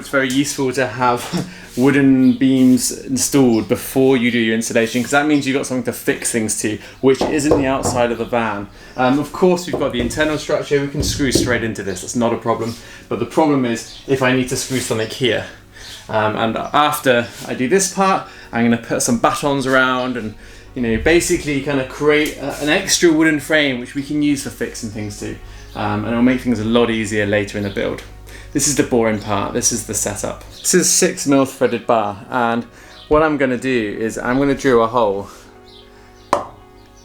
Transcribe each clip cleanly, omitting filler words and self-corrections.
it's very useful to have wooden beams installed before you do your installation, because that means you've got something to fix things to, which isn't the outside of the van. Of course, we've got the internal structure. We can screw straight into this. That's not a problem. But the problem is if I need to screw something here. And after I do this part, I'm going to put some batons around and, you know, basically kind of create an extra wooden frame which we can use for fixing things to. And it'll make things a lot easier later in the build. This is the boring part. This is the setup. This is 6mm threaded bar, and what I'm going to do is I'm going to drill a hole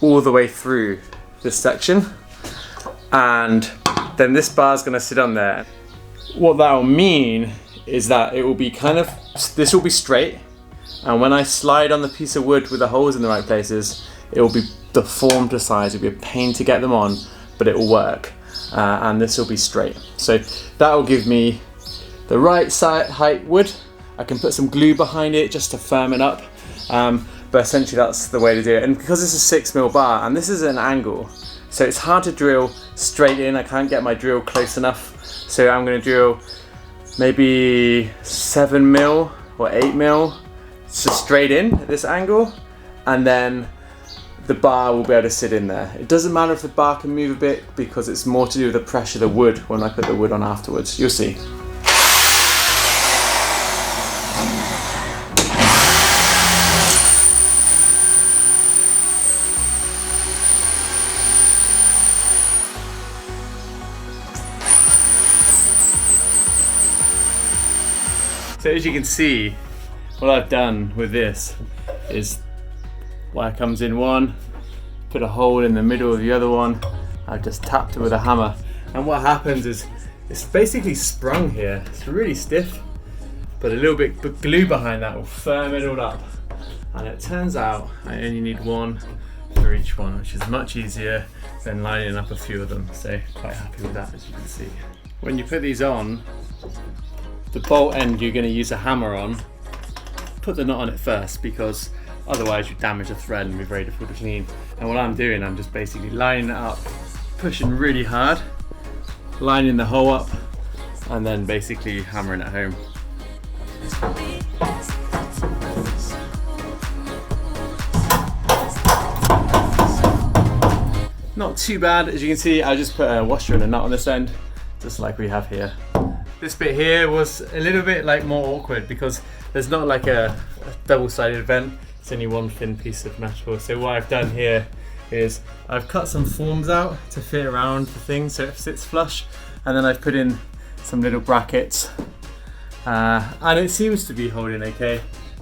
all the way through this section, and then this bar is going to sit on there. What that will mean is that it will be kind of, this will be straight, and when I slide on the piece of wood with the holes in the right places, it will be deformed to size. It'll be a pain to get them on, but it will work. And this will be straight. So that will give me the right height wood. I can put some glue behind it just to firm it up. But essentially that's the way to do it. And because it's a 6mm bar and this is an angle, so it's hard to drill straight in. I can't get my drill close enough. So I'm going to drill maybe 7mm or 8mm just straight in at this angle, and then the bar will be able to sit in there. It doesn't matter if the bar can move a bit, because it's more to do with the pressure of the wood when I put the wood on afterwards. You'll see. So as you can see, what I've done with this is wire comes in one, put a hole in the middle of the other one. I've just tapped it with a hammer, and what happens is it's basically sprung here. It's really stiff, but a little bit of glue behind that will firm it all up. And it turns out I only need one for each one, which is much easier than lining up a few of them. So quite happy with that, as you can see. When you put these on, the bolt end you're going to use a hammer on, put the knot on it first, because otherwise you damage the thread and be very difficult to clean. And what I'm doing, I'm just basically lining it up, pushing really hard, lining the hole up, and then basically hammering it home. Not too bad, as you can see. I just put a washer and a nut on this end, just like we have here. This bit here was a little bit like more awkward because there's not like a double-sided vent. It's only one thin piece of metal. So what I've done here is I've cut some forms out to fit around the thing so it sits flush, and then I've put in some little brackets, and it seems to be holding okay.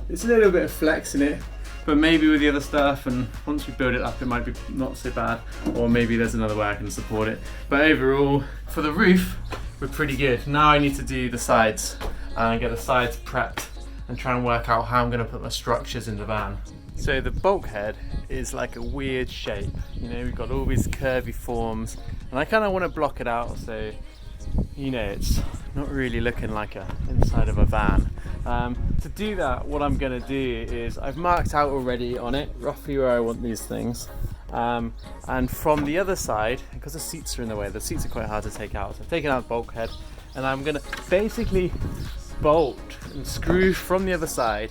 It's a little bit of flex in it, but maybe with the other stuff, and once we build it up, it might be not so bad, or maybe there's another way I can support it. But overall, for the roof, we're pretty good. Now I need to do the sides and get the sides prepped and try and work out how I'm going to put my structures in the van. So the bulkhead is like a weird shape. You know, we've got all these curvy forms, and I kind of want to block it out so, you know, it's not really looking like a inside of a van. To do that, what I'm going to do is I've marked out already on it roughly where I want these things. And from the other side, because the seats are in the way, the seats are quite hard to take out. So I've taken out the bulkhead, and I'm going to basically bolt and screw from the other side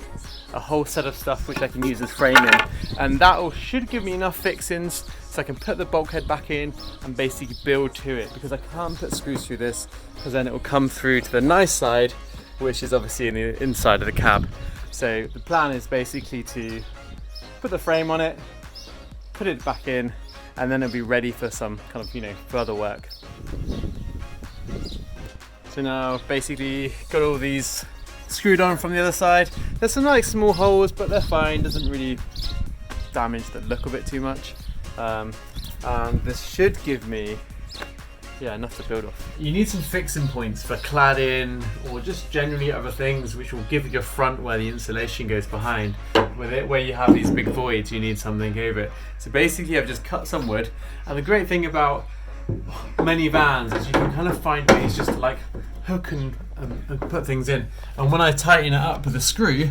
a whole set of stuff which I can use as framing, and that should give me enough fixings so I can put the bulkhead back in and basically build to it, because I can't put screws through this because then it will come through to the nice side, which is obviously in the inside of the cab. So the plan is basically to put the frame on it, put it back in, and then it'll be ready for some kind of, you know, further work. So now basically got all these screwed on from the other side. There's some like small holes, but they're fine, doesn't really damage the look of it too much. And this should give me, yeah, enough to build off. You need some fixing points for cladding or just generally other things which will give your front where the insulation goes behind. With it, where you have these big voids, you need something over it. So basically I've just cut some wood, and the great thing about many vans is you can kind of find ways just to like hook and put things in, and when I tighten it up with a screw,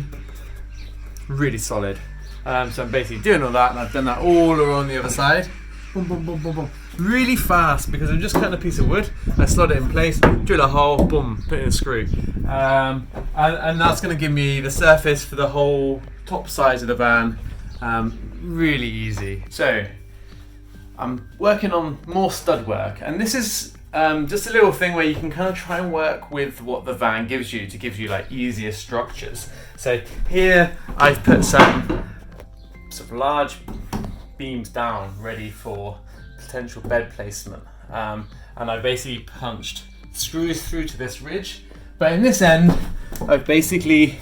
really solid. So I'm basically doing all that, and I've done that all around the other side. Boom, boom, boom, boom, boom. really fast because I'm just cutting a piece of wood. I slot it in place, drill a hole, boom, put in a screw. And that's going to give me the surface for the whole top sides of the van. Really easy. So I'm working on more stud work, and this is just a little thing where you can kind of try and work with what the van gives you to give you like easier structures. So here I've put some sort of large beams down ready for potential bed placement, and I basically punched screws through to this ridge, but in this end I've basically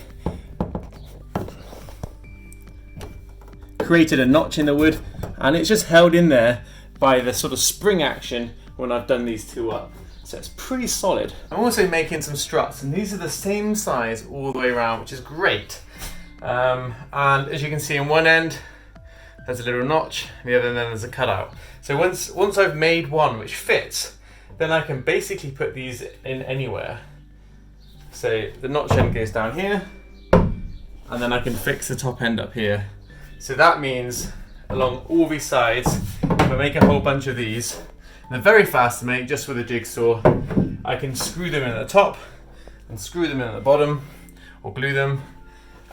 created a notch in the wood, and it's just held in there by the sort of spring action when I've done these two up. So it's pretty solid. I'm also making some struts, and these are the same size all the way around, which is great. And as you can see, in one end there's a little notch, the other end there's a cutout. So once I've made one which fits, then I can basically put these in anywhere. So the notch end goes down here, and then I can fix the top end up here. So that means along all these sides, if I make a whole bunch of these, they're very fast to make just with a jigsaw. I can screw them in at the top and screw them in at the bottom, or glue them,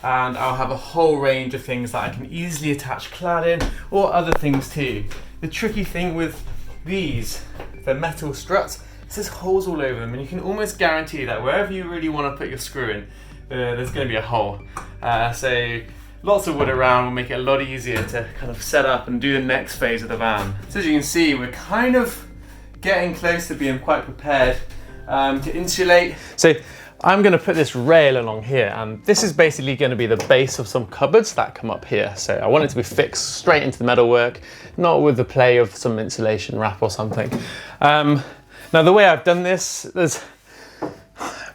and I'll have a whole range of things that I can easily attach cladding or other things too. The tricky thing with these, the metal struts, is there's holes all over them, and you can almost guarantee that wherever you really want to put your screw in, there's going to be a hole. So lots of wood around will make it a lot easier to kind of set up and do the next phase of the van. So as you can see, we're kind of getting close to being quite prepared to insulate. So I'm going to put this rail along here, and this is basically going to be the base of some cupboards that come up here. So I want it to be fixed straight into the metalwork, not with the play of some insulation wrap or something. Now the way I've done this, the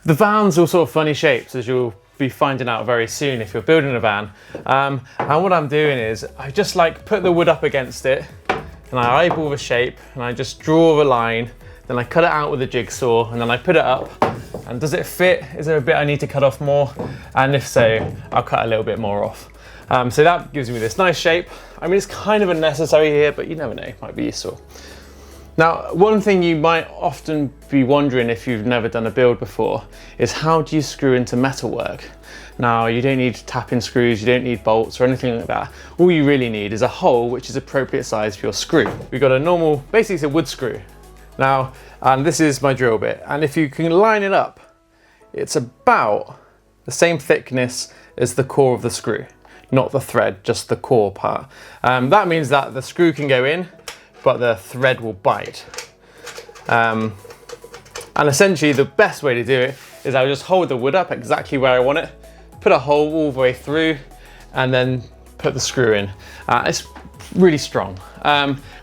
van's all sort of funny shapes, as you'll be finding out very soon if you're building a van. And what I'm doing is I just like put the wood up against it, and I eyeball the shape, and I just draw the line, then I cut it out with a jigsaw, and then I put it up. And does it fit? Is there a bit I need to cut off more? And if so, I'll cut a little bit more off. So that gives me this nice shape. I mean, it's kind of unnecessary here, but you never know, it might be useful. Now, one thing you might often be wondering if you've never done a build before is how do you screw into metalwork? Now, you don't need tap-in screws, you don't need bolts or anything like that. All you really need is a hole which is appropriate size for your screw. We've got a normal, basically it's a wood screw. Now, and this is my drill bit, and if you can line it up, it's about the same thickness as the core of the screw, not the thread, just the core part. That means that the screw can go in, but the thread will bite. And essentially the best way to do it is I'll just hold the wood up exactly where I want it, put a hole all the way through, and then put the screw in. It's really strong.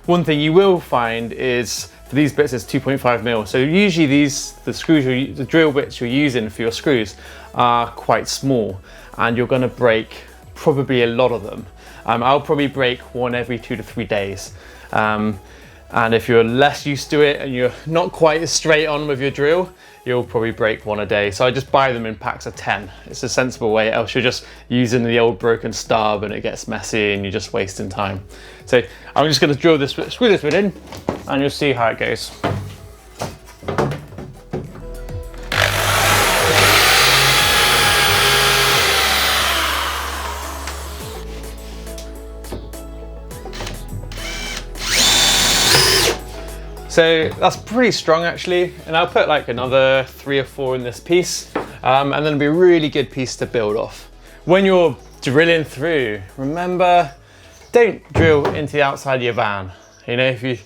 One thing you will find is for these bits it's 2.5 mil. So usually the drill bits you're using for your screws are quite small, and you're going to break probably a lot of them. I'll probably break one every 2 to 3 days. And if you're less used to it and you're not quite as straight on with your drill, you'll probably break one a day. So I just buy them in packs of 10. It's a sensible way, else you're just using the old broken stub and it gets messy and you're just wasting time. So I'm just going to drill this, screw this bit in, and you'll see how it goes. So that's pretty strong actually, and I'll put like another 3 or 4 in this piece, and then it'll be a really good piece to build off. When you're drilling through, remember, don't drill into the outside of your van. You know, if you're a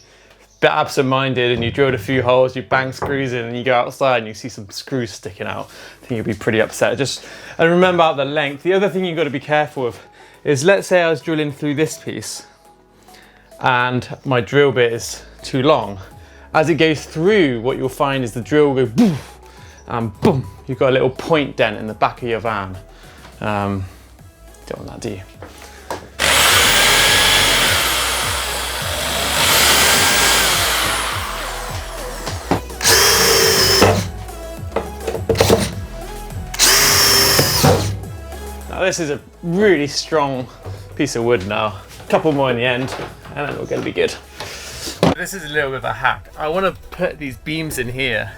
bit absent-minded and you drilled a few holes, you bang screws in and you go outside and you see some screws sticking out, I think you'll be pretty upset. And remember the length. The other thing you've got to be careful of is, let's say I was drilling through this piece and my drill bit is too long. As it goes through, what you'll find is the drill will go boom, and boom, you've got a little point dent in the back of your van. Don't want that, do you? Now this is a really strong piece of wood now. A couple more in the end, and then we're going to be good. This is a little bit of a hack. I want to put these beams in here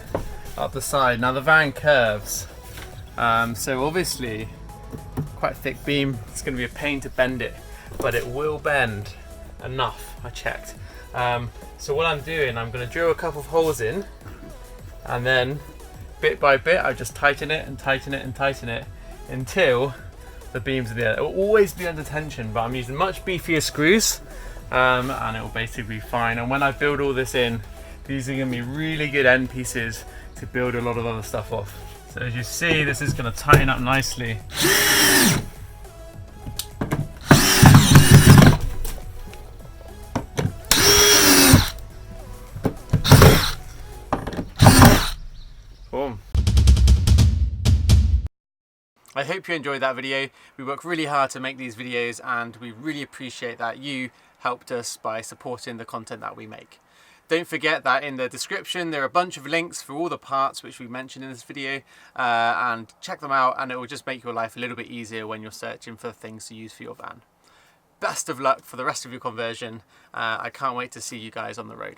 up the side. Now the van curves, so obviously quite a thick beam. It's going to be a pain to bend it, but it will bend enough. I checked. So what I'm doing, I'm going to drill a couple of holes in, and then bit by bit I just tighten it and tighten it and tighten it until the beams are there. It will always be under tension, but I'm using much beefier screws, and it will basically be fine. And when I build all this in, these are going to be really good end pieces to build a lot of other stuff off. So as you see, this is going to tighten up nicely. Boom. I hope you enjoyed that video. We work really hard to make these videos, and we really appreciate that you helped us by supporting the content that we make. Don't forget that in the description there are a bunch of links for all the parts which we mentioned in this video, and check them out, and it will just make your life a little bit easier when you're searching for things to use for your van. Best of luck for the rest of your conversion. I can't wait to see you guys on the road.